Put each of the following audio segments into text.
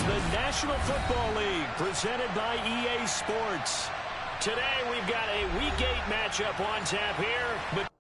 the National Football League, presented by EA Sports. Today, we've got a Week 8 matchup on tap here. But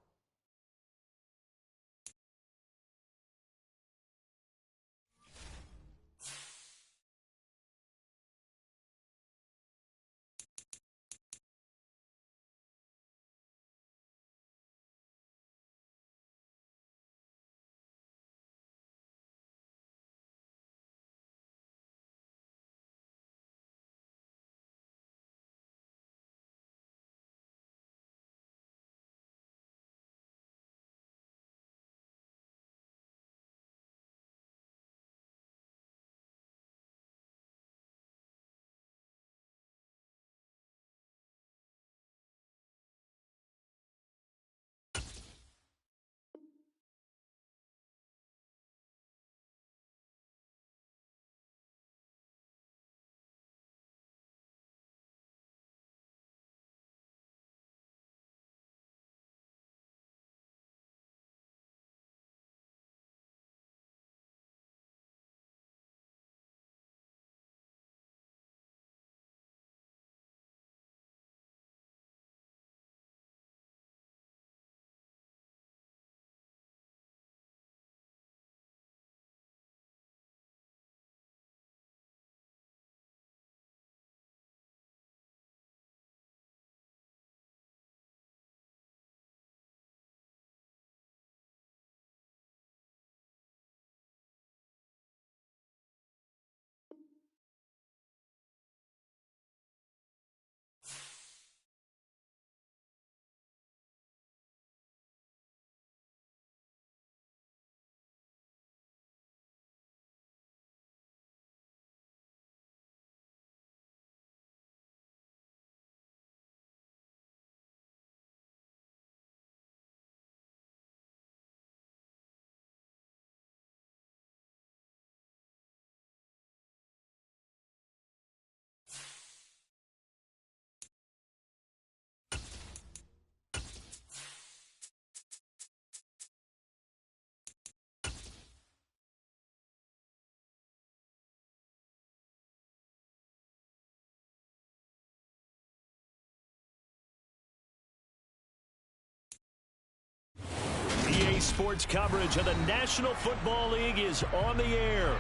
EA Sports coverage of the National Football League is on the air.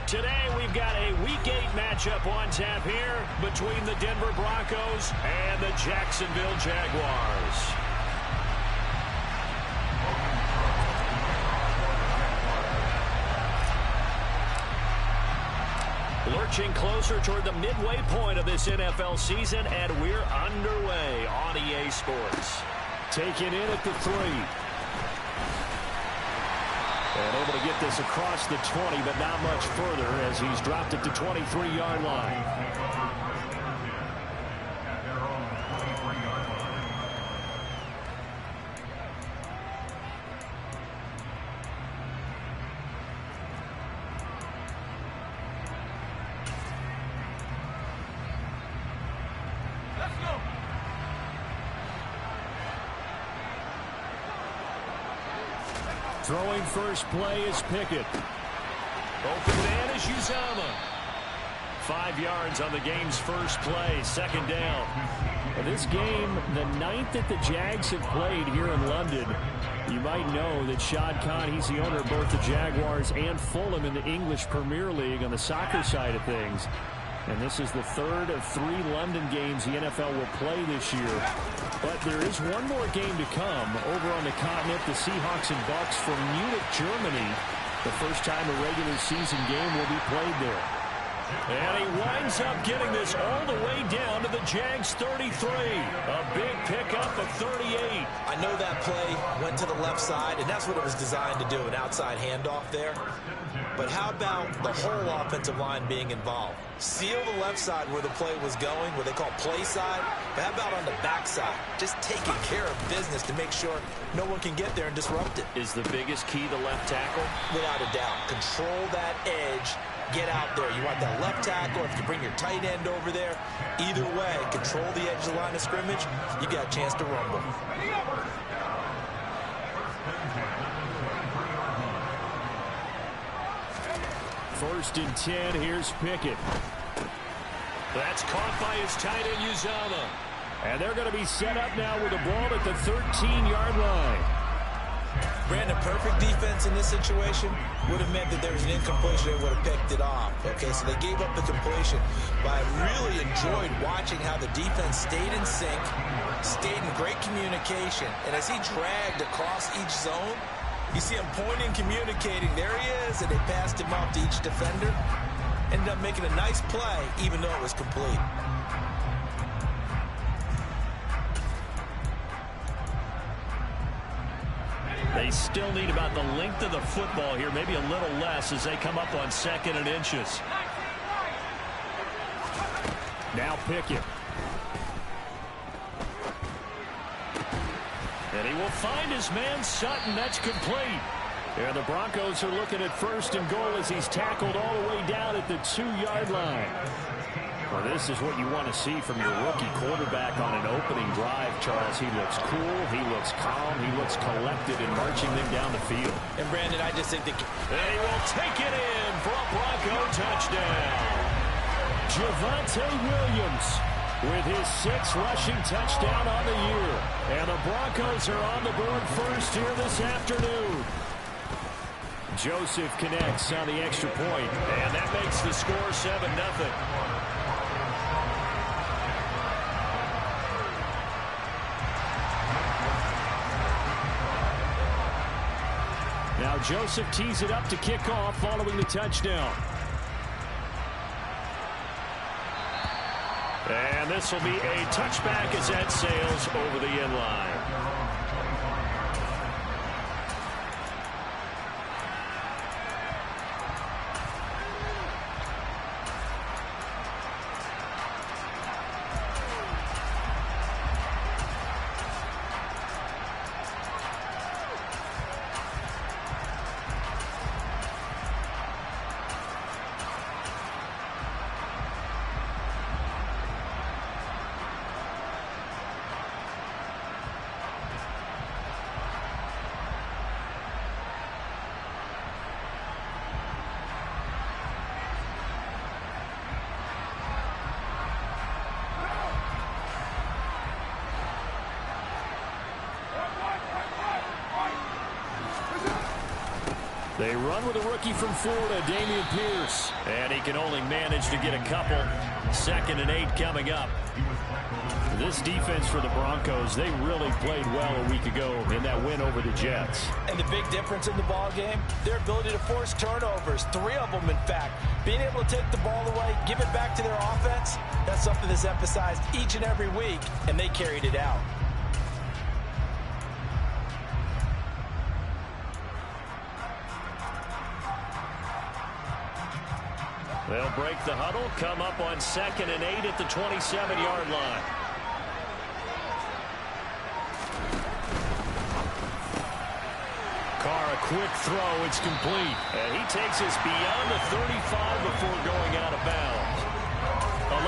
Today, we've got a Week 8 matchup on tap here between the Denver Broncos and the Jacksonville Jaguars. Lurching closer toward the midway point of this NFL season, and we're underway on EA Sports. Taken in at the 3. And able to get this across the 20, but not much further as he's dropped it to 23-yard line. Throwing first play is Pickett. Open man is Uzama. 5 yards on the game's first play, second down. This game, the 9th that the Jags have played here in London. You might know that Shad Khan, he's the owner of both the Jaguars and Fulham in the English Premier League on the soccer side of things. And this is the 3rd of 3 London games the NFL will play this year. But there is one more game to come over on the continent. The Seahawks and Bucks from Munich, Germany. The first time a regular season game will be played there. And he winds up getting this all the way down to the Jags 33. A big pickup of 38. I know that play went to the left side, and that's what it was designed to do, an outside handoff there. But how about the whole offensive line being involved? Seal the left side where the play was going, what they call play side. But how about on the back side? Just taking care of business to make sure no one can get there and disrupt it. Is the biggest key the left tackle? Without a doubt. Control that edge. Get out there. You want that left tackle, if you bring your tight end over there. Either way, control the edge of the line of scrimmage. You got a chance to rumble. 1st and 10. Here's Pickett. That's caught by his tight end, Uzomah. And they're going to be set up now with the ball at the 13-yard line. Brandon, perfect defense in this situation would have meant that there was an incompletion. They would have picked it off. Okay, so they gave up the completion. But I really enjoyed watching how the defense stayed in sync, stayed in great communication. And as he dragged across each zone, you see him pointing, communicating. There he is, and they passed him off to each defender. Ended up making a nice play, even though it was complete. They still need about the length of the football here, maybe a little less as they come up on 2nd and inches. Now Pickett. And he will find his man Sutton. That's complete. And the Broncos are looking at 1st and goal as he's tackled all the way down at the 2-yard line. Well, this is what you want to see from your rookie quarterback on an opening drive, Charles. He looks cool, he looks calm, he looks collected in marching them down the field. And, Brandon, I just think that... And he will take it in for a Bronco touchdown. Javonte Williams with his 6th rushing touchdown on the year. And the Broncos are on the board first here this afternoon. Joseph connects on the extra point, and that makes the score 7-0. Now Joseph tees it up to kick off following the touchdown. And this will be a touchback as that sails over the end line. They run with a rookie from Florida, Dameon Pierce. And he can only manage to get a couple. 2nd and 8 coming up. This defense for the Broncos, they really played well a week ago in that win over the Jets. And the big difference in the ball game, their ability to force turnovers, 3 of them in fact. Being able to take the ball away, give it back to their offense, that's something that's emphasized each and every week, and they carried it out. They'll break the huddle, come up on 2nd and 8 at the 27-yard line. Carr, a quick throw, it's complete. And he takes us beyond the 35 before going out of bounds.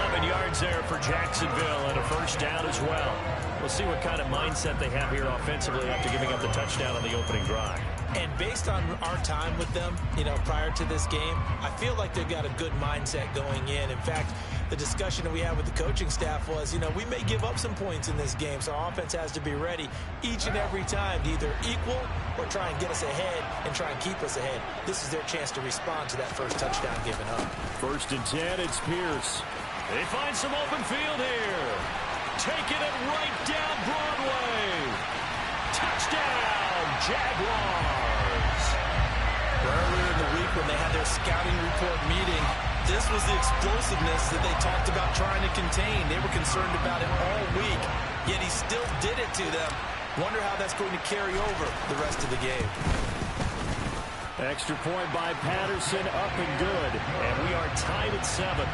11 yards there for Jacksonville and a 1st down as well. We'll see what kind of mindset they have here offensively after giving up the touchdown on the opening drive. And based on our time with them, prior to this game, I feel like they've got a good mindset going in. In fact, the discussion that we had with the coaching staff was, we may give up some points in this game, so our offense has to be ready each and every time to either equal or try and get us ahead and try and keep us ahead. This is their chance to respond to that first touchdown given up. 1st and 10, it's Pierce. They find some open field here. Taking it right down Broadway. Touchdown, Jaguars. Earlier in the week when they had their scouting report meeting, this was the explosiveness that they talked about trying to contain. They were concerned about it all week, yet he still did it to them. Wonder how that's going to carry over the rest of the game. Extra point by Patterson, up and good. And we are tied at 7.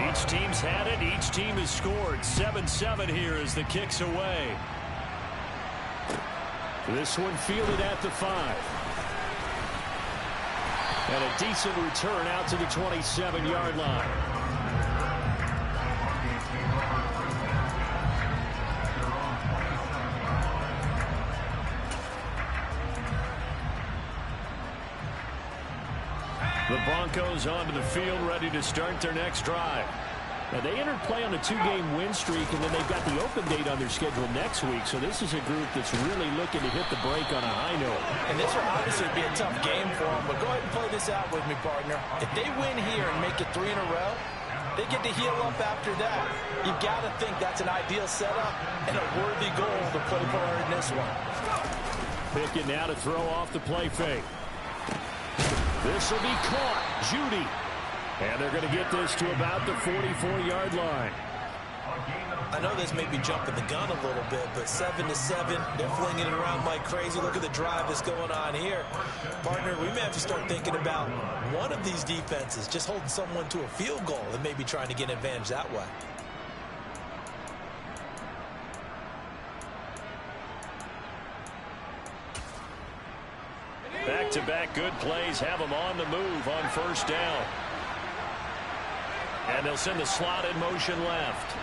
Each team's had it. Each team has scored. 7-7 here as the kick's away. This one fielded at the 5. And a decent return out to the 27-yard line. the Broncos onto the field, ready to start their next drive. Now, they entered play on a 2-game win streak, and then they've got the open date on their schedule next week. So this is a group that's really looking to hit the break on a high note. And this will obviously be a tough game for them, but go ahead and play this out with me, partner. If they win here and make it 3 in a row, they get to heal up after that. You've got to think that's an ideal setup and a worthy goal to play for in this one. Pickett now to throw off the play fake. This will be caught. Judy. And they're going to get this to about the 44-yard line. I know this may be jumping the gun a little bit, but 7-7, they're flinging it around like crazy. Look at the drive that's going on here. Partner, we may have to start thinking about one of these defenses just holding someone to a field goal and maybe trying to get an advantage that way. Back-to-back good plays have them on the move on first down. And they'll send the slot in motion left.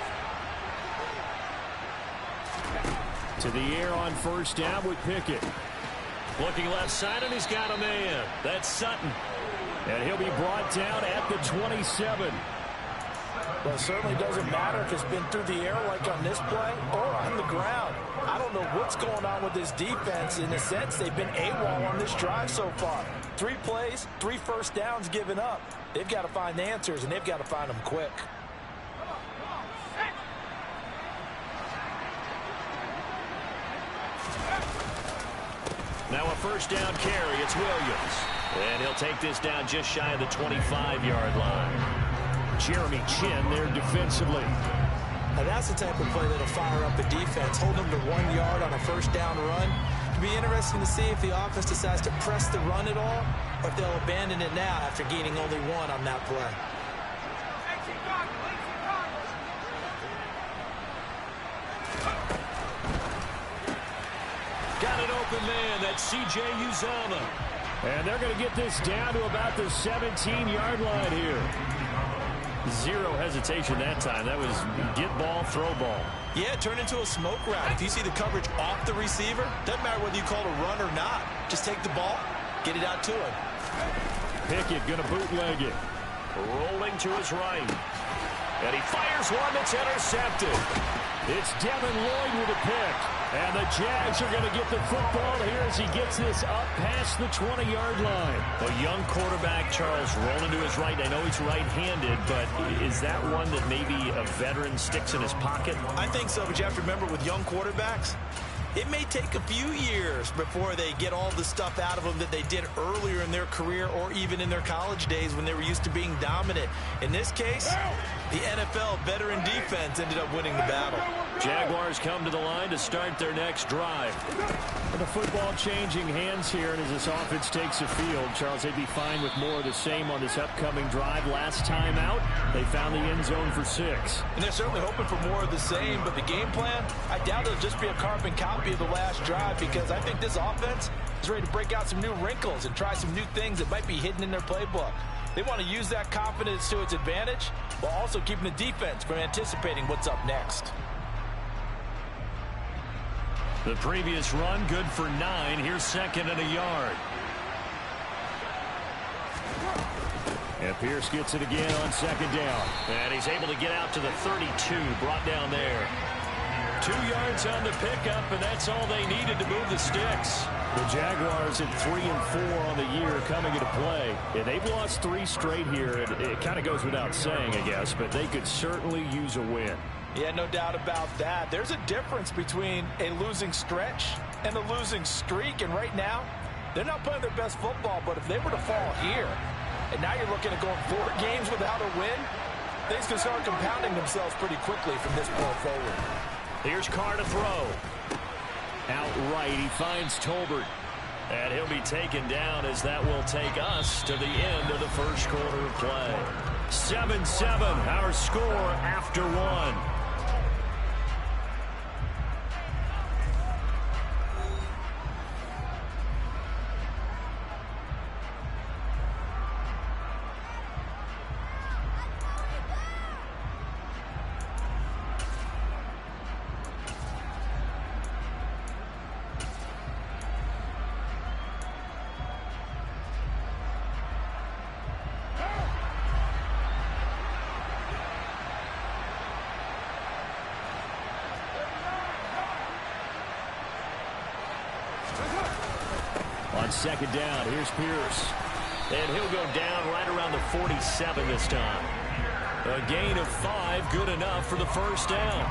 To the air on first down with Pickett. Looking left side, and he's got a man. That's Sutton. And he'll be brought down at the 27. Well, it certainly doesn't matter if it's been through the air like on this play or on the ground. I don't know what's going on with this defense. In a sense, they've been AWOL on this drive so far. 3 plays, 3 first downs given up. They've got to find the answers, and they've got to find them quick. Now a first down carry. It's Williams. And he'll take this down just shy of the 25-yard line. Jeremy Chin there defensively. Now that's the type of play that'll fire up a defense. Hold them to 1 yard on a first down run. It'll be interesting to see if the offense decides to press the run at all, or if they'll abandon it now after gaining only 1 on that play. Got an open man. That's C.J. Uzomah. And they're going to get this down to about the 17-yard line here. Zero hesitation that time. That was get ball, throw ball. Yeah, it turned into a smoke route. If you see the coverage off the receiver, doesn't matter whether you call it a run or not. Just take the ball, get it out to him. Pickett going to bootleg it. Rolling to his right. And he fires one that's intercepted. It's Devin Lloyd with a pick. And the Jags are going to get the football here as he gets this up past the 20-yard line. A young quarterback, Charles, rolling to his right. I know he's right-handed, but is that one that maybe a veteran sticks in his pocket? I think so, but you have to remember with young quarterbacks, it may take a few years before they get all the stuff out of them that they did earlier in their career or even in their college days when they were used to being dominant. In this case, the NFL veteran defense ended up winning the battle. Jaguars come to the line to start their next drive. And the football changing hands here, and as this offense takes the field, Charles, they'd be fine with more of the same on this upcoming drive. Last time out, they found the end zone for 6. And they're certainly hoping for more of the same, but the game plan, I doubt it'll just be a carbon copy of the last drive, because I think this offense is ready to break out some new wrinkles and try some new things that might be hidden in their playbook. They want to use that confidence to its advantage while also keeping the defense from anticipating what's up next. The previous run, good for 9. Here's 2nd and a yard. And Pierce gets it again on 2nd down. And he's able to get out to the 32, brought down there. 2 yards on the pickup, and that's all they needed to move the sticks. The Jaguars at 3-4 on the year coming into play. Yeah, they've lost 3 straight here. It kind of goes without saying, I guess, but they could certainly use a win. Yeah, no doubt about that. There's a difference between a losing stretch and a losing streak, and right now, they're not playing their best football, but if they were to fall here, and now you're looking at going 4 games without a win, things can start compounding themselves pretty quickly from this point forward. Here's Carr to throw. Outright, he finds Tolbert. And he'll be taken down as that will take us to the end of the first quarter of play. 7-7, our score after 1. second down. Here's Pierce. And he'll go down right around the 47 this time. A gain of 5, good enough for the first down.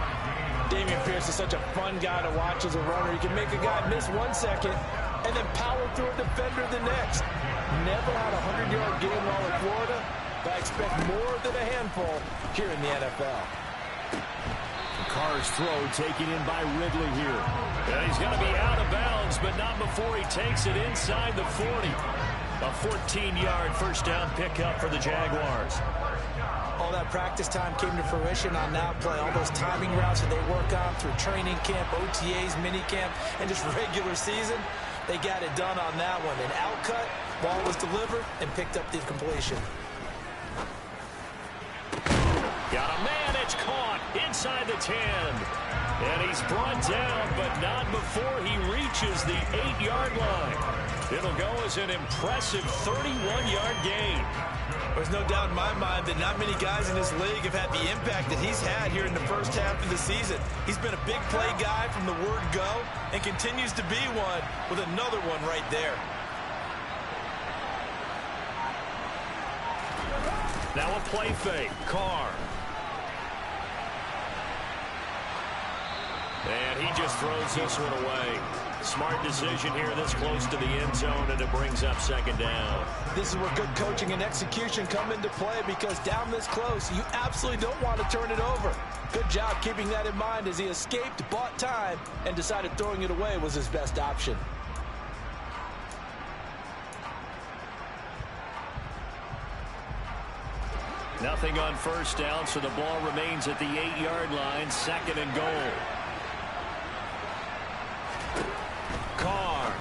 Dameon Pierce is such a fun guy to watch as a runner. He can make a guy miss 1 second and then power through a defender the next. Never had a 100-yard game while in Florida, but I expect more than a handful here in the NFL. Carr's throw taken in by Ridley here. And he's going to be out of bounds, but not before he takes it inside the 40. A 14-yard first down pickup for the Jaguars. All that practice time came to fruition on that play. All those timing routes that they work on through training camp, OTAs, minicamp, and just regular season, they got it done on that one. An outcut, ball was delivered, and picked up the completion. Got a man, it's caught inside the 10. And he's brought down, but not before he reaches the 8-yard line. It'll go as an impressive 31-yard gain. There's no doubt in my mind that not many guys in this league have had the impact that he's had here in the first half of the season. He's been a big play guy from the word go and continues to be one with another one right there. Now a play fake. Carr. And he just throws this one away. Smart decision here this close to the end zone, and it brings up second down. This is where good coaching and execution come into play, because down this close, you absolutely don't want to turn it over. Good job keeping that in mind as he escaped, bought time, and decided throwing it away was his best option. Nothing on first down, so the ball remains at the 8-yard line, second and goal. Carr.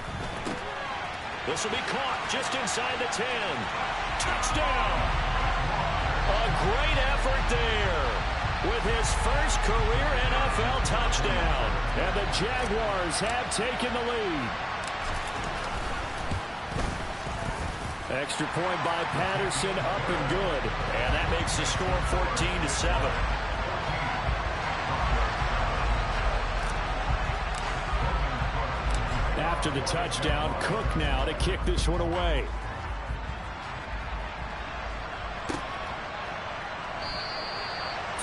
This will be caught just inside the 10. Touchdown! A great effort there with his first career NFL touchdown. And the Jaguars have taken the lead. Extra point by Patterson, up and good. And that makes the score 14-7. After the touchdown, Cook now to kick this one away.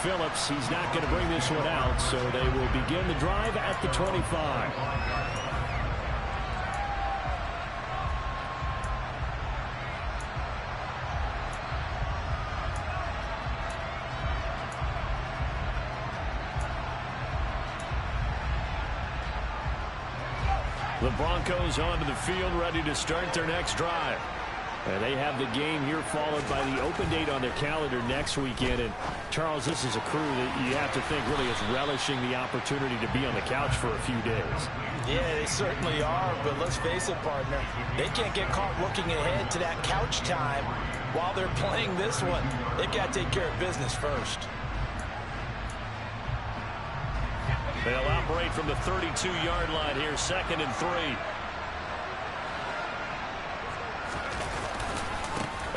Phillips, he's not going to bring this one out, so they will begin the drive at the 25. The Broncos onto the field, ready to start their next drive. And they have the game here followed by the open date on their calendar next weekend. And, Charles, this is a crew that you have to think really is relishing the opportunity to be on the couch for a few days. Yeah, they certainly are, but let's face it, partner. They can't get caught looking ahead to that couch time while they're playing this one. They've got to take care of business first. They'll operate from the 32-yard line here, second and 3.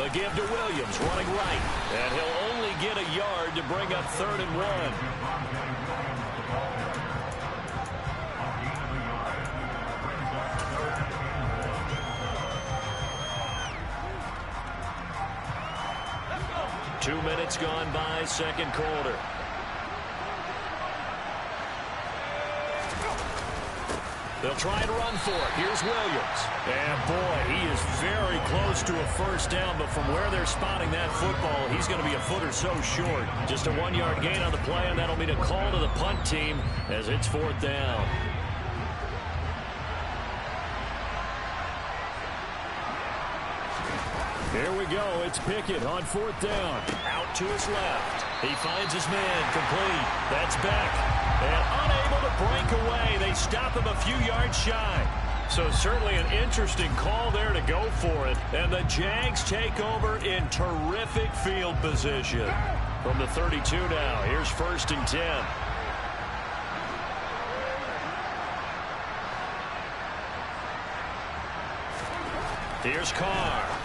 A give to Williams, running right. And he'll only get a yard to bring up third and 1. Two minutes gone by, second quarter. They'll try and run for it. Here's Williams. And, boy, he is very close to a first down, but from where they're spotting that football, he's going to be a foot or so short. Just a 1-yard gain on the play, and that'll be a call to the punt team as it's fourth down. Here we go. It's Pickett on fourth down. Out to his left. He finds his man complete. That's Beck. And unable to break away. They stop him a few yards shy. So certainly an interesting call there to go for it. And the Jags take over in terrific field position. From the 32 now, here's first and 10. Here's Carr.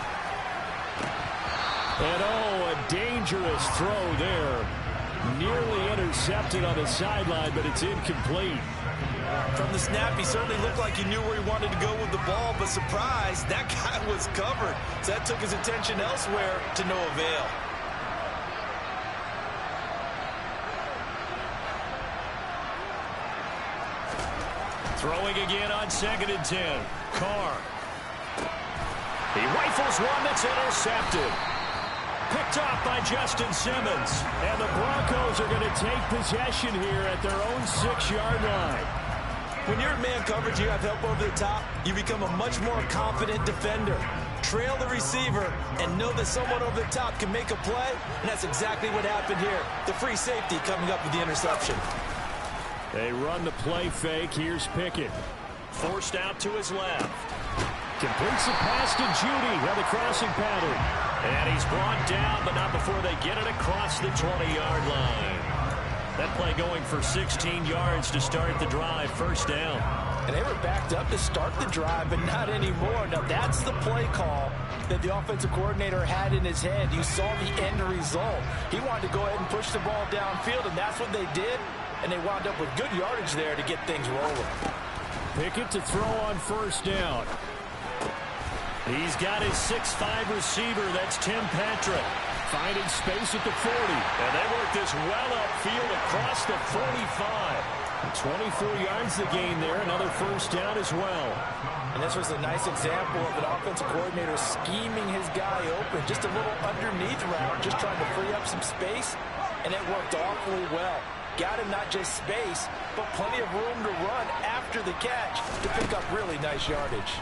And, oh, a dangerous throw there. Nearly intercepted on the sideline, but it's incomplete. From the snap, he certainly looked like he knew where he wanted to go with the ball, but surprise, that guy was covered. So that took his attention elsewhere to no avail. Throwing again on 2nd and 10. Carr. He rifles one that's intercepted. Picked off by Justin Simmons. And the Broncos are going to take possession here at their own 6-yard line. When you're in man coverage, you have help over the top, you become a much more confident defender. Trail the receiver and know that someone over the top can make a play, and that's exactly what happened here. The free safety coming up with the interception. They run the play fake. Here's Pickett. Forced out to his left. Completes the pass to Judy on the crossing pattern. And he's brought down, but not before they get it across the 20-yard line. That play going for 16 yards to start the drive. First down. And they were backed up to start the drive, but not anymore. Now, that's the play call that the offensive coordinator had in his head. You saw the end result. He wanted to go ahead and push the ball downfield, and that's what they did. And they wound up with good yardage there to get things rolling. Pickett to throw on first down. He's got his 6'5 receiver. That's Tim Patrick. Finding space at the 40. And they work this well upfield across the 45. 24 yards the gain there. Another first down as well. And this was a nice example of an offensive coordinator scheming his guy open. Just a little underneath route, just trying to free up some space. And it worked awfully well. Got him not just space, but plenty of room to run after the catch to pick up really nice yardage.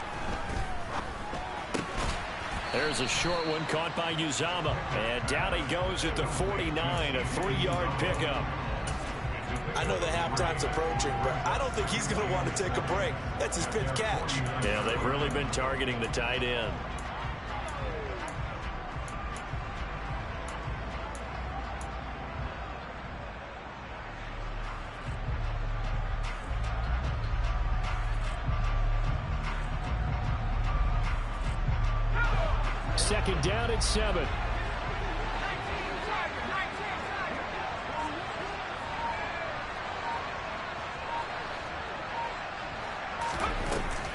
There's a short one caught by Uzomah. And down he goes at the 49, a 3-yard pickup. I know the halftime's approaching, but I don't think he's going to want to take a break. That's his 5th catch. Yeah, they've really been targeting the tight end. Second down at 7.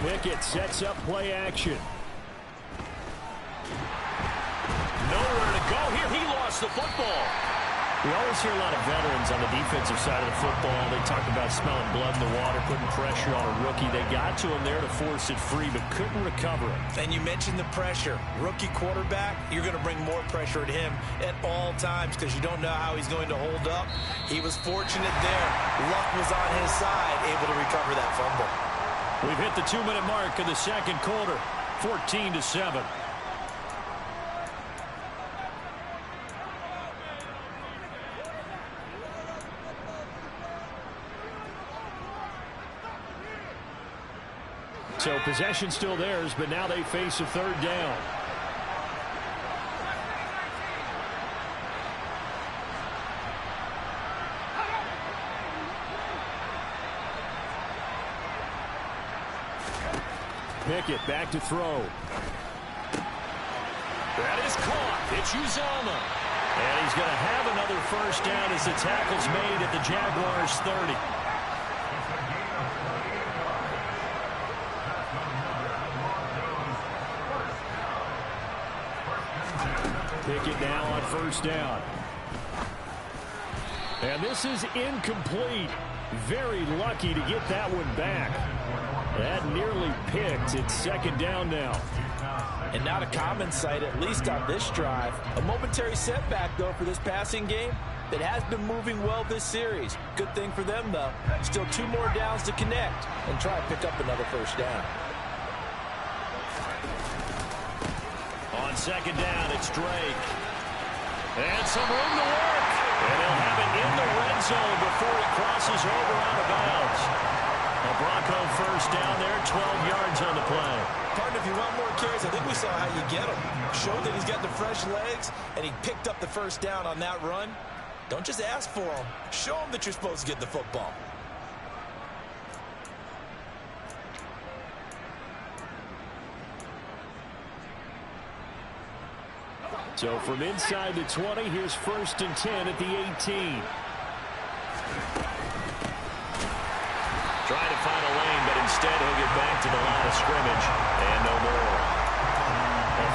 Pickett sets up play action. Nowhere to go here. He lost the football. We always hear a lot of veterans on the defensive side of the football. They talk about smelling blood in the water, putting pressure on a rookie. They got to him there to force it free, but couldn't recover it. And you mentioned the pressure. Rookie quarterback, you're going to bring more pressure at him at all times because you don't know how he's going to hold up. He was fortunate there. Luck was on his side, able to recover that fumble. We've hit the 2-minute mark of the second quarter, 14-7. So possession still theirs, but now they face a 3rd down. Pickett back to throw. That is caught. It's Uzomah. And he's going to have another first down as the tackle's made at the Jaguars 30. Pickett now on first down. And this is incomplete. Very lucky to get that one back. That nearly picked. It's 2nd down now. And not a common sight, at least on this drive. A momentary setback, though, for this passing game that has been moving well this series. Good thing for them, though. Still 2 more downs to connect and try to pick up another first down. On 2nd down, it's Drake. And some room to work. And he'll have it in the red zone before he crosses over out of bounds. A Bronco first down there, 12 yards on the play. Partner, if you want more carries, I think we saw how you get him. Showed that he's got the fresh legs, and he picked up the first down on that run. Don't just ask for him. Show him that you're supposed to get the football. So from inside the 20, here's 1st and 10 at the 18. Trying to find a lane, but instead he'll get back to the line of scrimmage, and no more.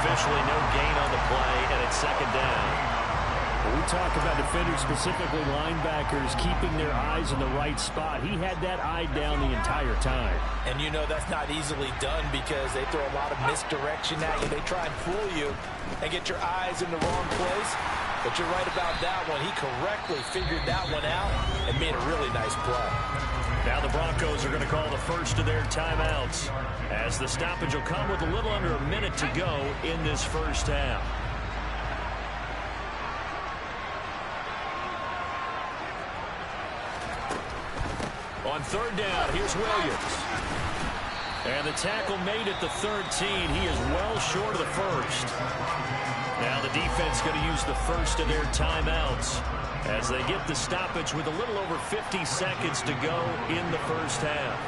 Officially no gain on the play, and it's 2nd down. We talk about defenders, specifically linebackers, keeping their eyes in the right spot. He had that eye down the entire time. And you know that's not easily done because they throw a lot of misdirection at you. They try and fool you and get your eyes in the wrong place. But you're right about that one. He correctly figured that one out and made a really nice play. Now the Broncos are going to call the first of their timeouts, as the stoppage will come with a little under a minute to go in this first half. On 3rd down, here's Williams. And the tackle made at the 13. He is well short of the first. Now the defense going to use the first of their timeouts as they get the stoppage with a little over 50 seconds to go in the first half.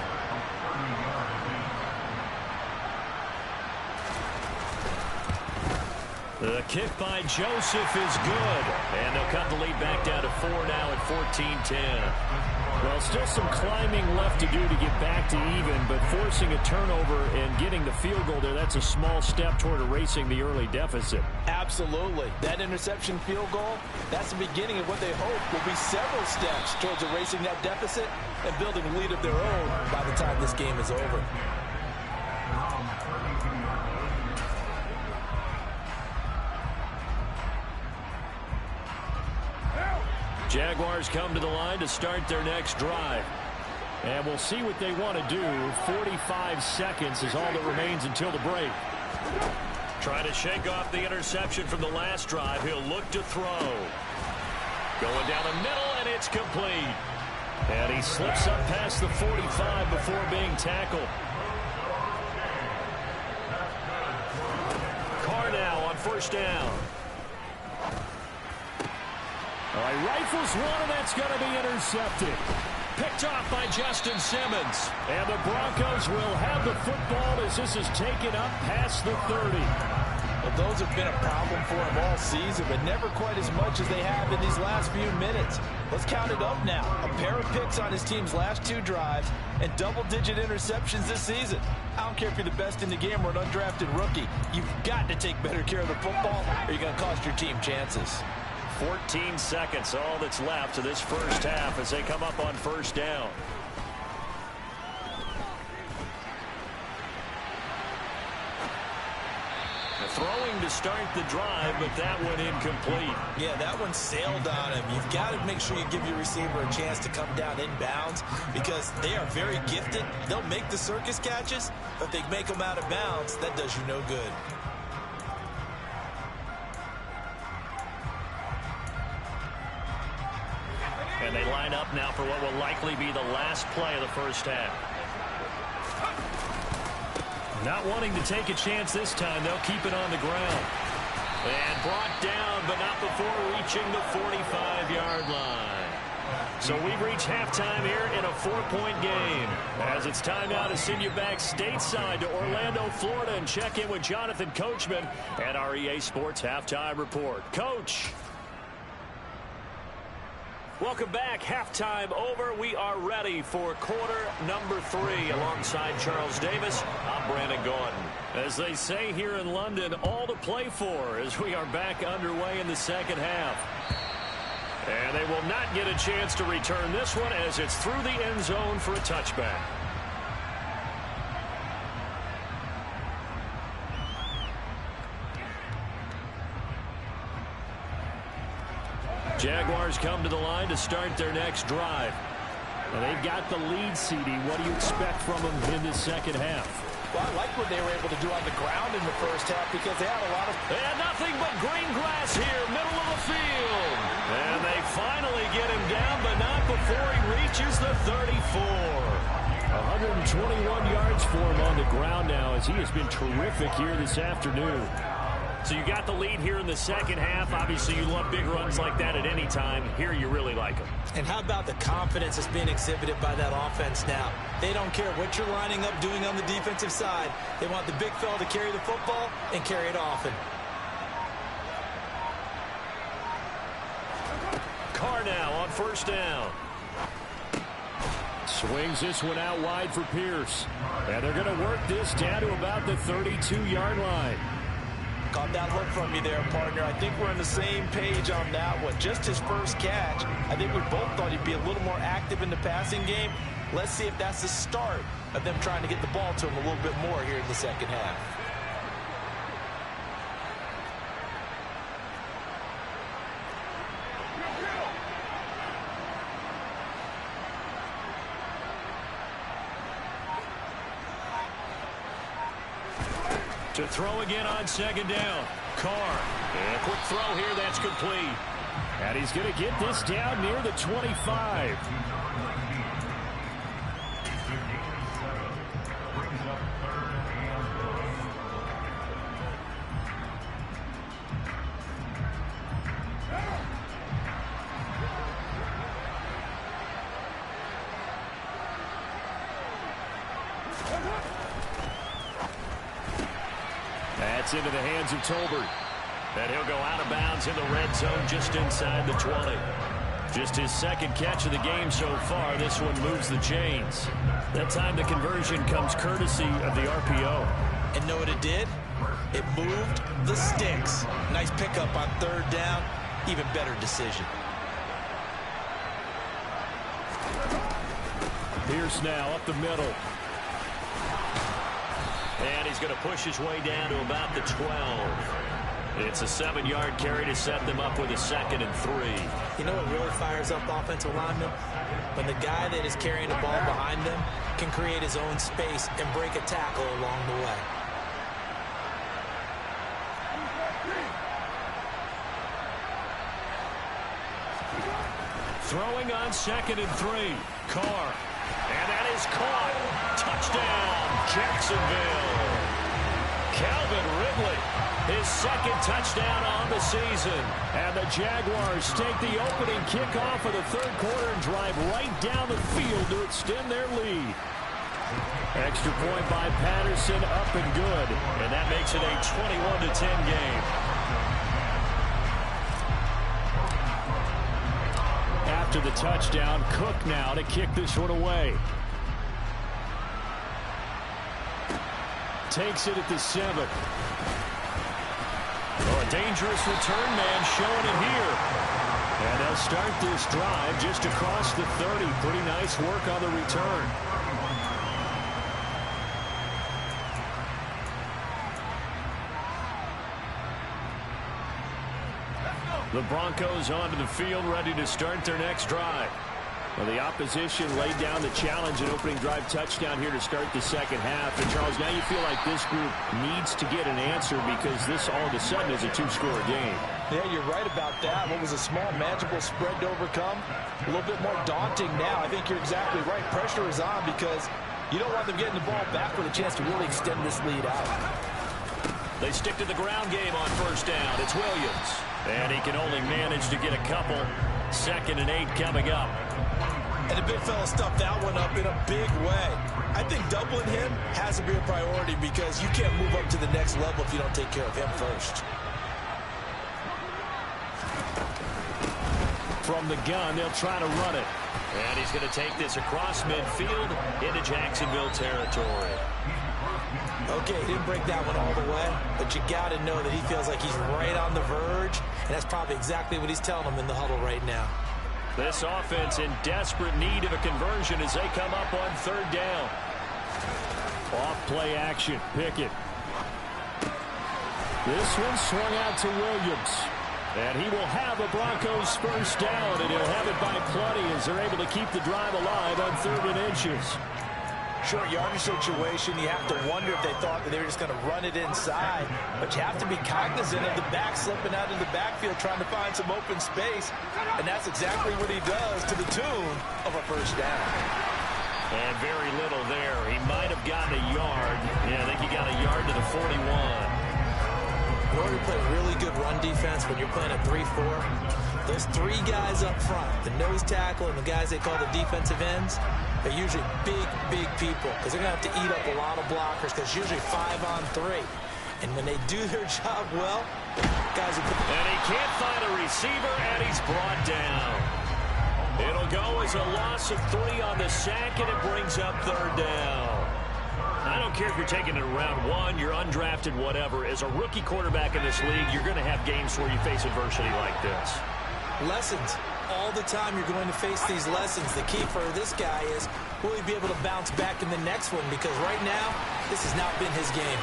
The kick by Joseph is good. And they'll cut the lead back down to 4 now at 14-10. Well, still some climbing left to do to get back to even, but forcing a turnover and getting the field goal there, that's a small step toward erasing the early deficit. Absolutely. That interception field goal, that's the beginning of what they hope will be several steps towards erasing that deficit and building a lead of their own by the time this game is over. Jaguars come to the line to start their next drive. And we'll see what they want to do. 45 seconds is all that remains until the break. Trying to shake off the interception from the last drive. He'll look to throw. Going down the middle, and it's complete. And he slips up past the 45 before being tackled. Carr now on 1st down. All right, rifles one, and that's going to be intercepted. Picked off by Justin Simmons. And the Broncos will have the football as this is taken up past the 30. Well, those have been a problem for him all season, but never quite as much as they have in these last few minutes. Let's count it up now. A pair of picks on his team's last 2 drives and double-digit interceptions this season. I don't care if you're the best in the game or an undrafted rookie. You've got to take better care of the football or you're going to cost your team chances. 14 seconds, all that's left to this first half as they come up on 1st down. Throwing to start the drive, but that one incomplete. Yeah, that one sailed on him. You've got to make sure you give your receiver a chance to come down inbounds because they are very gifted. They'll make the circus catches, but if they make them out of bounds, that does you no good. And they line up now for what will likely be the last play of the first half. Not wanting to take a chance this time, they'll keep it on the ground. And brought down, but not before reaching the 45-yard line. So we've reached halftime here in a 4-point game. As it's time now to send you back stateside to Orlando, Florida, and check in with Jonathan Coachman at our EA Sports Halftime Report. Coach. Welcome back. Halftime over. We are ready for quarter number 3 alongside Charles Davis. I'm Brandon Gordon. As they say here in London, all to play for as we are back underway in the second half. And they will not get a chance to return this one as it's through the end zone for a touchback. Jaguars come to the line to start their next drive. And they've got the lead, CD. What do you expect from them in the second half? Well, I like what they were able to do on the ground in the first half because they had a lot of... They had nothing but green grass here, middle of the field. And they finally get him down, but not before he reaches the 34. 121 yards for him on the ground now as he has been terrific here this afternoon. So you got the lead here in the second half. Obviously, you love big runs like that at any time. Here, you really like them. And how about the confidence that's being exhibited by that offense now? They don't care what you're lining up doing on the defensive side. They want the big fella to carry the football and carry it often. first down. Swings this one out wide for Pierce. And they're going to work this down to about the 32-yard line. Caught that look from you there, partner. I think we're on the same page on that one. Just his first catch. I think we both thought he'd be a little more active in the passing game. Let's see if that's the start of them trying to get the ball to him a little bit more here in the second half. To throw again on second down. Carr. And a quick throw here. That's complete. And he's going to get this down near the 25. That's into the hands of Tolbert. And he'll go out of bounds in the red zone just inside the 20. Just his second catch of the game so far. This one moves the chains. That time the conversion comes courtesy of the RPO. And know what it did? It moved the sticks. Nice pickup on third down. Even better decision. Pierce now up the middle. And he's going to push his way down to about the 12. It's a 7-yard carry to set them up with a 2nd and 3. You know what really fires up offensive linemen? When the guy that is carrying the ball behind them can create his own space and break a tackle along the way. Throwing on 2nd and 3. Carr. And that is caught. Touchdown, Jacksonville. Calvin Ridley, his second touchdown on the season. And the Jaguars take the opening kickoff of the third quarter and drive right down the field to extend their lead. Extra point by Patterson, up and good. And that makes it a 21-10 game. After the touchdown, Cook now to kick this one away. Takes it at the 7. Oh, a dangerous return man showing it here. And they'll start this drive just across the 30. Pretty nice work on the return. The Broncos onto the field, ready to start their next drive. Well, the opposition laid down the challenge, an opening drive touchdown here to start the second half. And, Charles, now you feel like this group needs to get an answer because this all of a sudden is a 2-score game. Yeah, you're right about that. What was a small, manageable spread to overcome, a little bit more daunting now. I think you're exactly right. Pressure is on because you don't want them getting the ball back with a chance to really extend this lead out. They stick to the ground game on first down. It's Williams. And he can only manage to get a couple. 2nd and 8 coming up. And the big fella stuffed that one up in a big way. I think doubling him has to be a priority because you can't move up to the next level if you don't take care of him first. From the gun, they'll try to run it. And he's going to take this across midfield into Jacksonville territory. Okay, he didn't break that one all the way, but you got to know that he feels like he's right on the verge, and that's probably exactly what he's telling them in the huddle right now. This offense in desperate need of a conversion as they come up on third down. Off play action, Pickett. This one swung out to Williams. And he will have a Broncos first down, and he'll have it by plenty as they're able to keep the drive alive on 3rd and inches. Short yardage situation, you have to wonder if they thought that they were just going to run it inside. But you have to be cognizant of the back slipping out of the backfield trying to find some open space. And that's exactly what he does to the tune of a first down. And very little there. He might have gotten a yard. Yeah, I think he got a yard to the 41. In order to play really good run defense when you're playing a 3-4, those 3 guys up front, the nose tackle and the guys they call the defensive ends, they're usually big people because they're going to have to eat up a lot of blockers because it's usually 5-on-3. And when they do their job well, guys are... And he can't find a receiver, and he's brought down. It'll go as a loss of 3 on the sack, and it brings up 3rd down. I don't care if you're taking it in round 1, you're undrafted, whatever. As a rookie quarterback in this league, you're going to have games where you face adversity like this. Lessons. All the time you're going to face these lessons. The key for this guy is, will he be able to bounce back in the next one? Because right now, this has not been his game.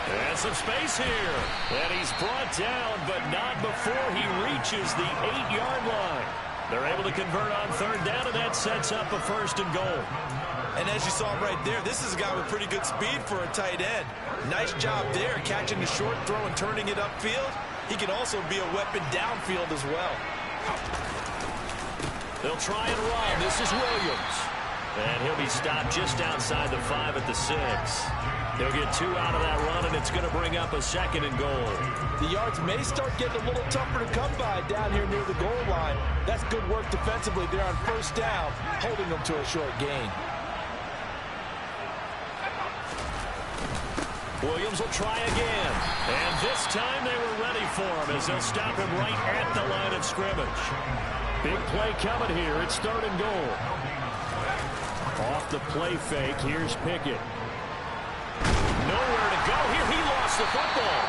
And some space here. And he's brought down, but not before he reaches the 8-yard line. They're able to convert on 3rd down, and that sets up a 1st and goal. And as you saw right there, this is a guy with pretty good speed for a tight end. Nice job there, catching the short throw and turning it upfield. He can also be a weapon downfield as well. They'll try and run. This is Williams. And he'll be stopped just outside the 5 at the 6. He'll get 2 out of that run, and it's going to bring up a 2nd and goal. The yards may start getting a little tougher to come by down here near the goal line. That's good work defensively there on 1st down, holding them to a short gain. Williams will try again. And this time they were ready for him as they'll stop him right at the line of scrimmage. Big play coming here. It's 3rd and goal. Off the play fake, here's Pickett. Nowhere to go here. He lost the football.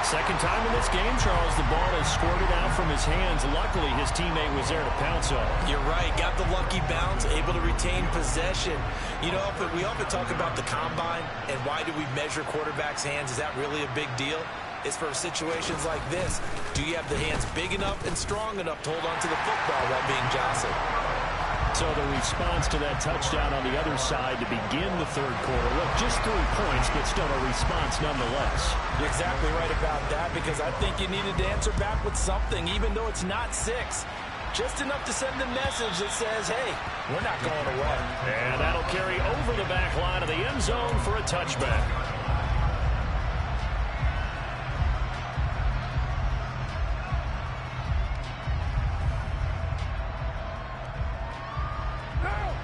Second time in this game, Charles, the ball has squirted out from his hands. Luckily, his teammate was there to pounce on it. You're right. Got the lucky bounce, able to retain possession. You know, we often talk about the combine and why do we measure quarterbacks' hands. Is that really a big deal? It's for situations like this. Do you have the hands big enough and strong enough to hold on to the football while being jostled? So the response to that touchdown on the other side to begin the 3rd quarter. Look, just 3 points, but still a response nonetheless. You're exactly right about that, because I think you needed to answer back with something, even though it's not 6. Just enough to send a message that says, hey, we're not going away. And that'll carry over the back line of the end zone for a touchback.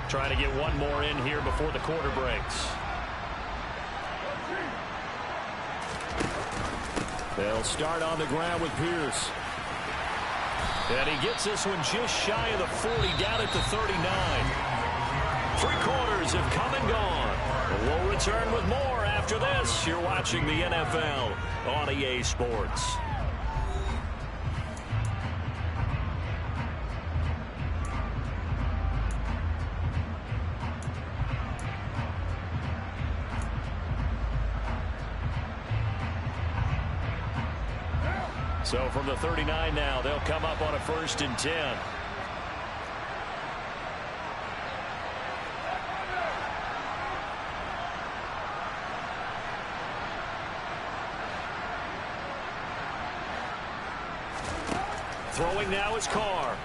Trying to get one more in here before the quarter breaks. They'll start on the ground with Pierce. And he gets this one just shy of the 40, down at the 39. 3 quarters have come and gone. We'll return with more after this. You're watching the NFL on EA Sports. So from the 39 now, they'll come up on a 1st and 10. Throwing now is Carr. And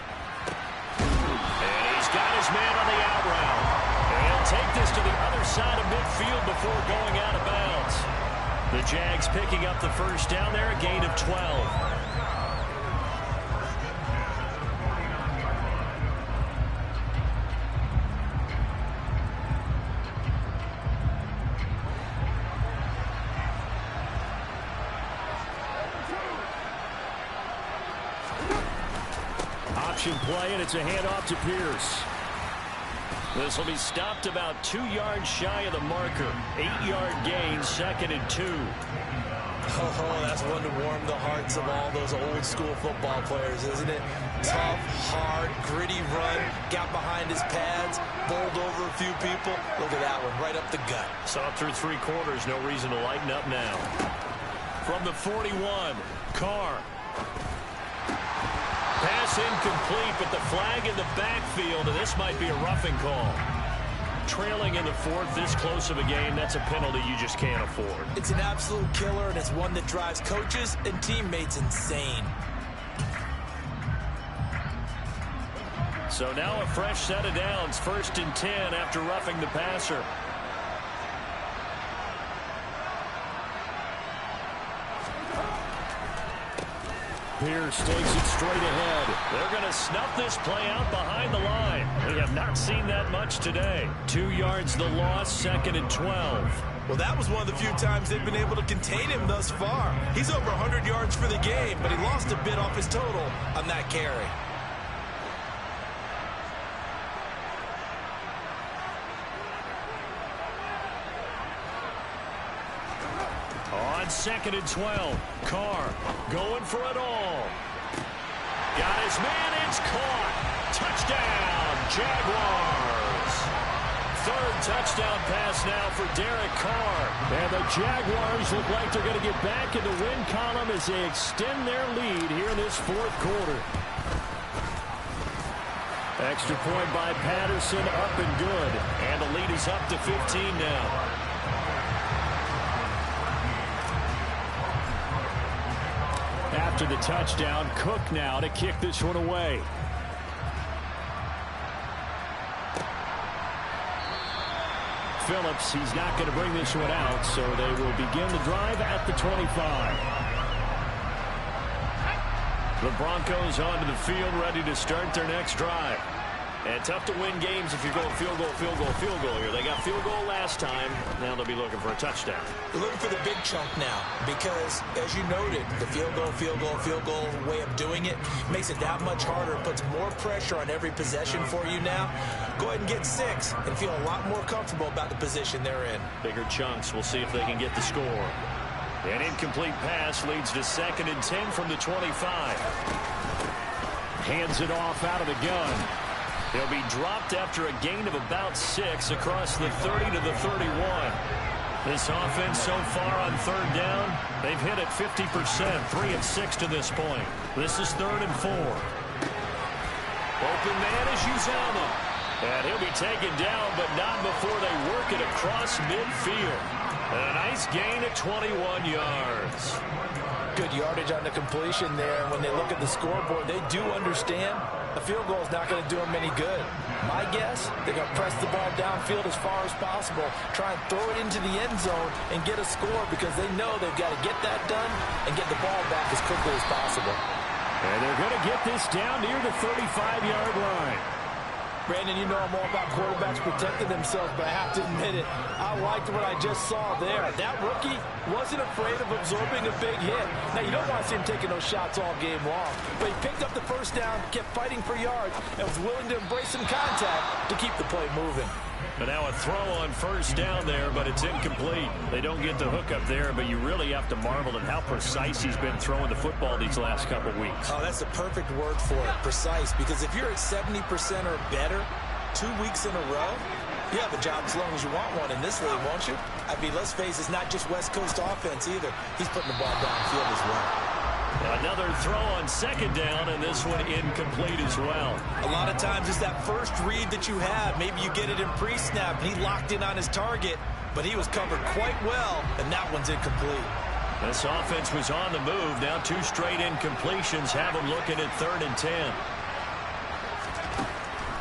he's got his man on the out route. And he'll take this to the other side of midfield before going out of bounds. The Jags picking up the 1st down there, a gain of 12. Option play, and it's a handoff to Pierce. This will be stopped about 2 yards shy of the marker. 8-yard gain, 2nd and 2. Oh, that's one to warm the hearts of all those old school football players, isn't it? Tough, hard, gritty run, got behind his pads, bowled over a few people. Look at that one, right up the gut. Saw through 3 quarters, no reason to lighten up now. From the 41, Carr. Pass incomplete, but the flag in the backfield, and this might be a roughing call. Trailing in the 4th, this close of a game, that's a penalty you just can't afford. It's an absolute killer, and it's one that drives coaches and teammates insane. So now a fresh set of downs, 1st and 10 after roughing the passer. Pierce takes it straight ahead. They're going to snuff this play out behind the line. We have not seen that much today. 2 yards the loss, 2nd and 12. Well, that was one of the few times they've been able to contain him thus far. He's over 100 yards for the game, but he lost a bit off his total on that carry. on 2nd and 12. Carr going for it all. Got his man. It's caught. Touchdown, Jaguars. Third touchdown pass now for Derek Carr. And the Jaguars look like they're going to get back in the win column as they extend their lead here in this fourth quarter. Extra point by Patterson, up and good. And the lead is up to 15 now. After the touchdown, Cook now to kick this one away. Phillips, he's not going to bring this one out, so they will begin the drive at the 25. The Broncos onto the field, ready to start their next drive. And tough to win games if you're going field goal, field goal, field goal here. They got field goal last time. Now they'll be looking for a touchdown. They're looking for the big chunk now because, as you noted, the field goal, field goal, field goal way of doing it makes it that much harder. It puts more pressure on every possession for you now. Go ahead and get 6 and feel a lot more comfortable about the position they're in. Bigger chunks. We'll see if they can get the score. An incomplete pass leads to 2nd and 10 from the 25. Hands it off out of the gun. He'll be dropped after a gain of about 6 across the 30 to the 31. This offense so far on 3rd down, they've hit it 50%, 3 of 6 to this point. This is 3rd and 4. Open man is Uzomah. And he'll be taken down, but not before they work it across midfield. And a nice gain at 21 yards. Good yardage on the completion there. And when they look at the scoreboard, they do understand a field goal is not going to do them any good. My guess, they're going to press the ball downfield as far as possible, try and throw it into the end zone and get a score because they know they've got to get that done and get the ball back as quickly as possible. And they're going to get this down near the 35-yard line. Brandon, you know I'm all about quarterbacks protecting themselves, but I have to admit it, I liked what I just saw there. That rookie wasn't afraid of absorbing a big hit. Now, you don't want to see him taking those shots all game long, but he picked up the first down, kept fighting for yards, and was willing to embrace some contact to keep the play moving. But now a throw on 1st down there, but it's incomplete. They don't get the hook up there, but you really have to marvel at how precise he's been throwing the football these last couple weeks. Oh, that's the perfect word for it, precise, because if you're at 70% or better 2 weeks in a row, you have a job as long as you want one in this league, won't you? I mean, let's face it, it's not just West Coast offense either. He's putting the ball downfield as well. Another throw on 2nd down, and this one incomplete as well. A lot of times it's that first read that you have. Maybe you get it in pre-snap, and he locked in on his target, but he was covered quite well, and that one's incomplete. This offense was on the move. Now 2 straight incompletions have him looking at 3rd and 10.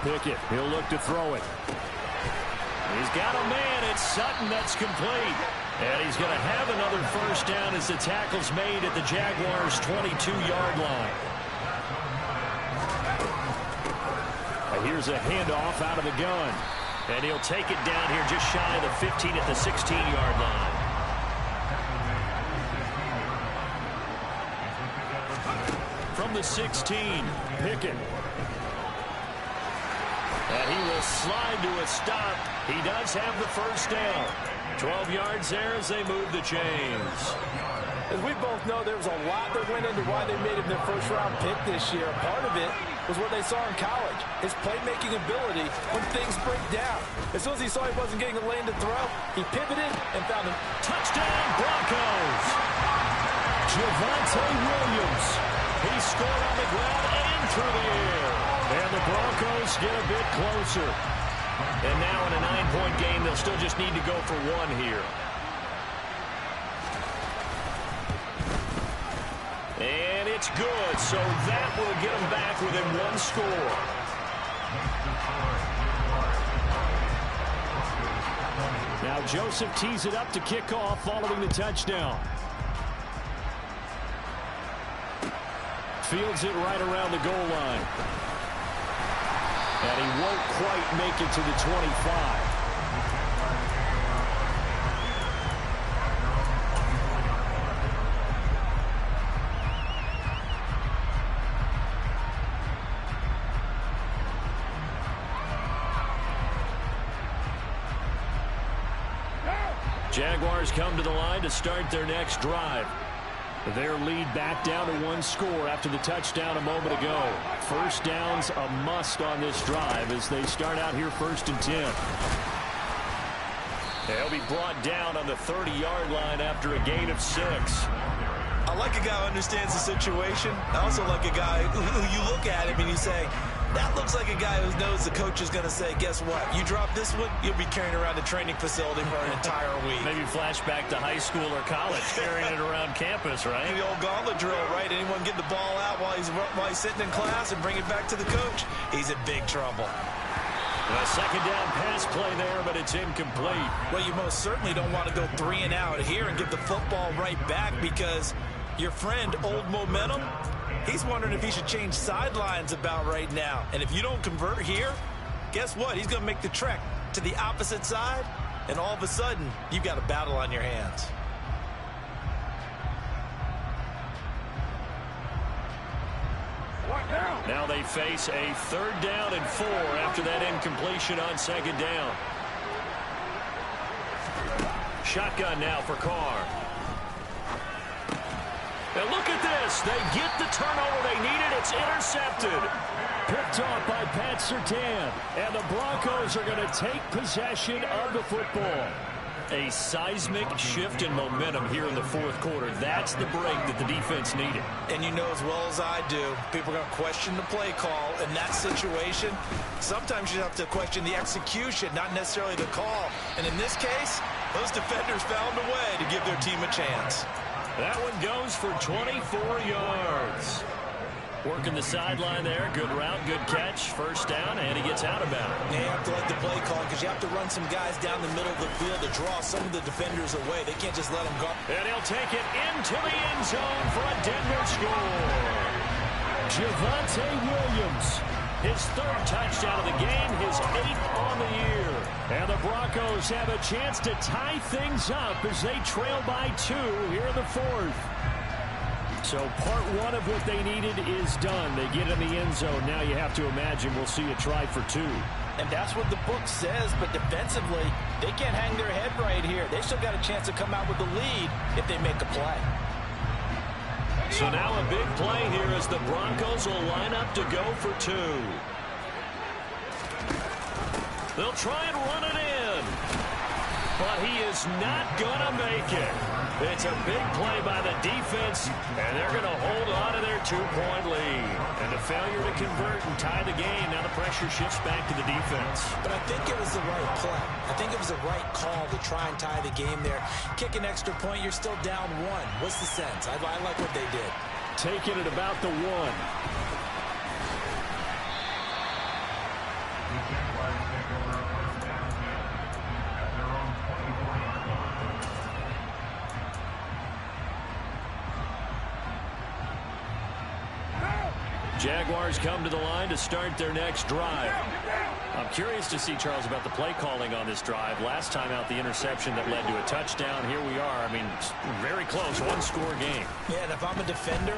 Pickett, he'll look to throw it. He's got a man. It's Sutton that's complete. And he's going to have another 1st down as the tackle's made at the Jaguars' 22-yard line. Here's a handoff out of the gun. And he'll take it down here just shy of the 15 at the 16-yard line. From the 16, Pickett. And he will slide to a stop. He does have the 1st down. 12 yards there as they move the chains. As we both know, there was a lot that went into why they made him their 1st-round pick this year. Part of it was what they saw in college, his playmaking ability when things break down. As soon as he saw he wasn't getting a lane to throw, he pivoted and found a touchdown Broncos. Javonte Williams. He scored on the ground and through the air. And the Broncos get a bit closer. And now in a 9-point game, they'll still just need to go for 1 here. And it's good, so that will get them back within 1 score. Now Joseph tees it up to kick off following the touchdown. Fields it right around the goal line. And he won't quite make it to the 25. Jaguars come to the line to start their next drive. Their lead back down to 1 score after the touchdown a moment ago. First down's a must on this drive as they start out here 1st and 10. They'll be brought down on the 30-yard line after a gain of 6. I like a guy who understands the situation. I also like a guy who you look at him and you say, that looks like a guy who knows the coach is going to say, guess what? You drop this one, you'll be carrying around the training facility for an entire week. Maybe flashback to high school or college, carrying it around campus, right? The old gauntlet drill, right? Anyone get the ball out while he's sitting in class and bring it back to the coach? He's in big trouble. A second down pass play there, but it's incomplete. Well, you most certainly don't want to go 3 and out here and get the football right back because your friend, Old Momentum, he's wondering if he should change sidelines about right now. And if you don't convert here, guess what? He's going to make the trek to the opposite side, and all of a sudden, you've got a battle on your hands. Now they face a 3rd down and 4 after that incompletion on 2nd down. Shotgun now for Carr. And look at this. They get the turnover they needed. It's intercepted. Picked off by Pat Surtain. And the Broncos are going to take possession of the football. A seismic shift in momentum here in the 4th quarter. That's the break that the defense needed. And you know as well as I do, people are going to question the play call in that situation. Sometimes you have to question the execution, not necessarily the call. And in this case, those defenders found a way to give their team a chance. That one goes for 24 yards. Working the sideline there. Good route, good catch. First down, and he gets out of bounds. You have to like the play call because you have to run some guys down the middle of the field to draw some of the defenders away. They can't just let them go. And he'll take it into the end zone for a Denver score. Javonte Williams, his 3rd touchdown of the game, his 8th on the year. And the Broncos have a chance to tie things up as they trail by 2 here in the 4th. So part 1 of what they needed is done. They get in the end zone. Now you have to imagine we'll see a try for 2. And that's what the book says, but defensively, they can't hang their head right here. They still got a chance to come out with the lead if they make a play. So now a big play here as the Broncos will line up to go for 2. They'll try and run it in. But he is not going to make it. It's a big play by the defense, and they're going to hold on to their 2-point lead. And a failure to convert and tie the game. Now the pressure shifts back to the defense. But I think it was the right play. I think it was the right call to try and tie the game there. Kick an extra point, you're still down 1. What's the sense? I like what they did. Taking it about the 1. Jaguars come to the line to start their next drive. I'm curious to see, Charles, about the play calling on this drive. Last time out, the interception that led to a touchdown. Here we are. I mean, very close, 1-score game. Yeah, and if I'm a defender,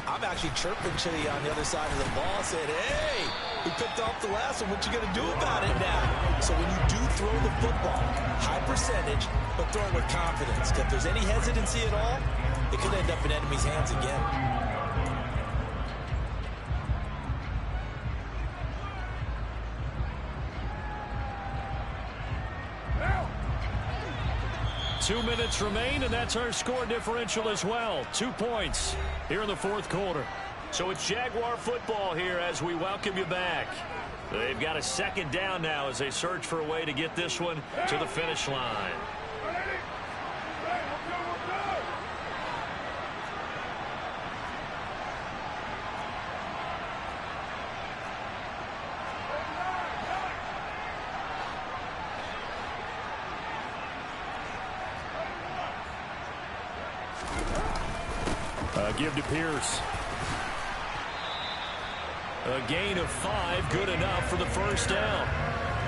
I'm actually chirping to you on the other side of the ball, saying, hey, we picked off the last one. What you going to do about it now? So when you do throw the football, high percentage, but throw it with confidence. If there's any hesitancy at all, it could end up in enemy's hands again. 2 minutes remain, and that's our score differential as well. 2 points here in the 4th quarter. So it's Jaguar football here as we welcome you back. They've got a 2nd down now as they search for a way to get this one to the finish line. Give to Pierce. A gain of 5, good enough for the first down.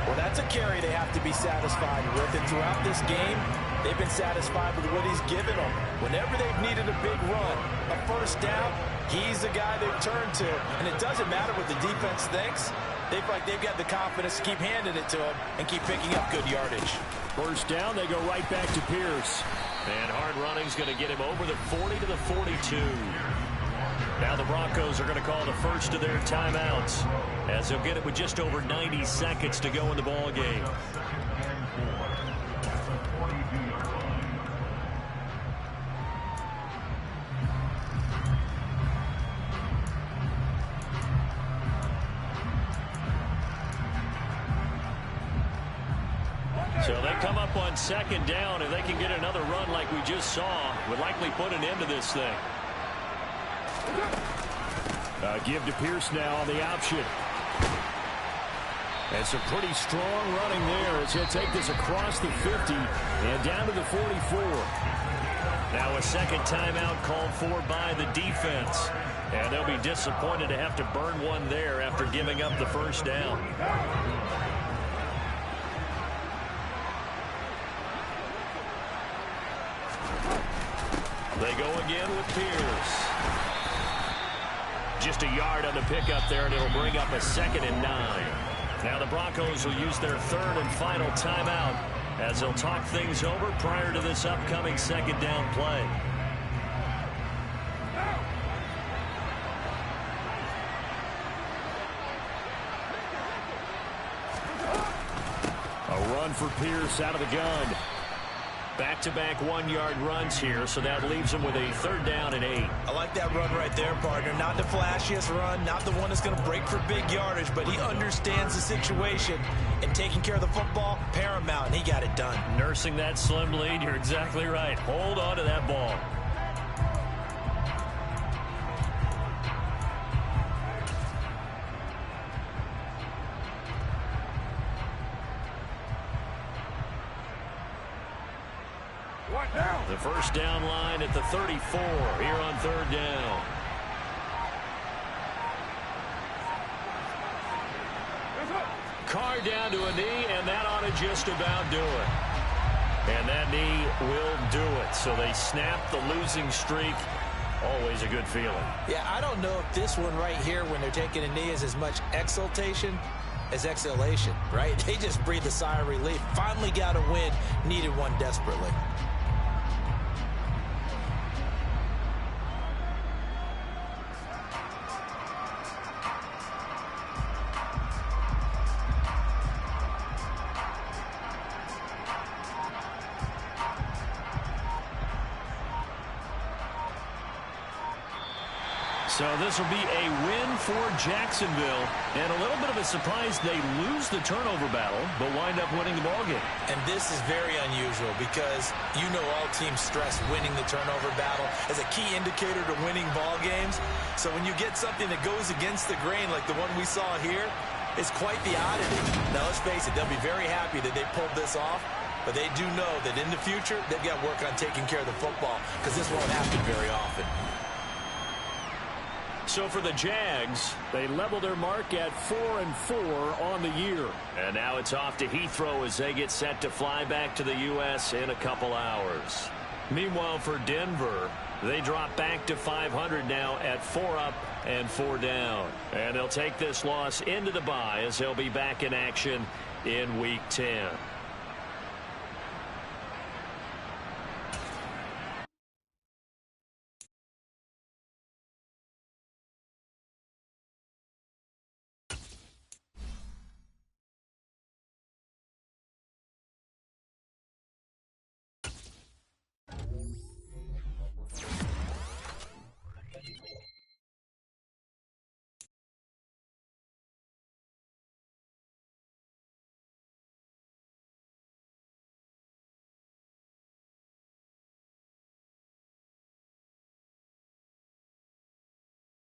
Well, that's a carry they have to be satisfied with. And throughout this game, they've been satisfied with what he's given them. Whenever they've needed a big run, a first down, he's the guy they've turned to. And it doesn't matter what the defense thinks. They've got the confidence to keep handing it to him and keep picking up good yardage. First down, they go right back to Pierce. And hard running's going to get him over the 40 to the 42. Now the Broncos are going to call the first of their timeouts, as they'll get it with just over 90 seconds to go in the ball game. So they come up on second down. If they can get another run like we just saw, would likely put an end to this thing. Give to Pierce now on the option. And some pretty strong running there as he'll take this across the 50 and down to the 44. Now a second timeout called for by the defense. And they'll be disappointed to have to burn one there after giving up the first down. They go again with Pierce. Just a yard on the pickup there, and it'll bring up a 2nd and 9. Now the Broncos will use their third and final timeout as they'll talk things over prior to this upcoming second down play. A run for Pierce out of the gun. Back-to-back one-yard runs here, so that leaves him with a 3rd down and 8. I like that run right there, partner. Not the flashiest run, not the one that's going to break for big yardage, but he understands the situation, and taking care of the football, paramount, and he got it done. Nursing that slim lead, you're exactly right. Hold on to that ball. The first down line at the 34 here on 3rd down. Carr down to a knee, and that ought to just about do it. And that knee will do it. So they snap the losing streak. Always a good feeling. Yeah, I don't know if this one right here, when they're taking a knee, is as much exultation as exhalation, right? They just breathe a sigh of relief. Finally got a win. Needed one desperately. So this will be a win for Jacksonville, and a little bit of a surprise they lose the turnover battle, but wind up winning the ballgame. And this is very unusual because you know all teams stress winning the turnover battle as a key indicator to winning ball games. So when you get something that goes against the grain like the one we saw here, it's quite the oddity. Now let's face it, they'll be very happy that they pulled this off, but they do know that in the future they've got work on taking care of the football because this won't happen very often. So for the Jags, they level their mark at 4-4 on the year. And now it's off to Heathrow as they get set to fly back to the U.S. in a couple hours. Meanwhile, for Denver, they drop back to 500 now at 4 up and 4 down. And they'll take this loss into the bye as they'll be back in action in Week 10.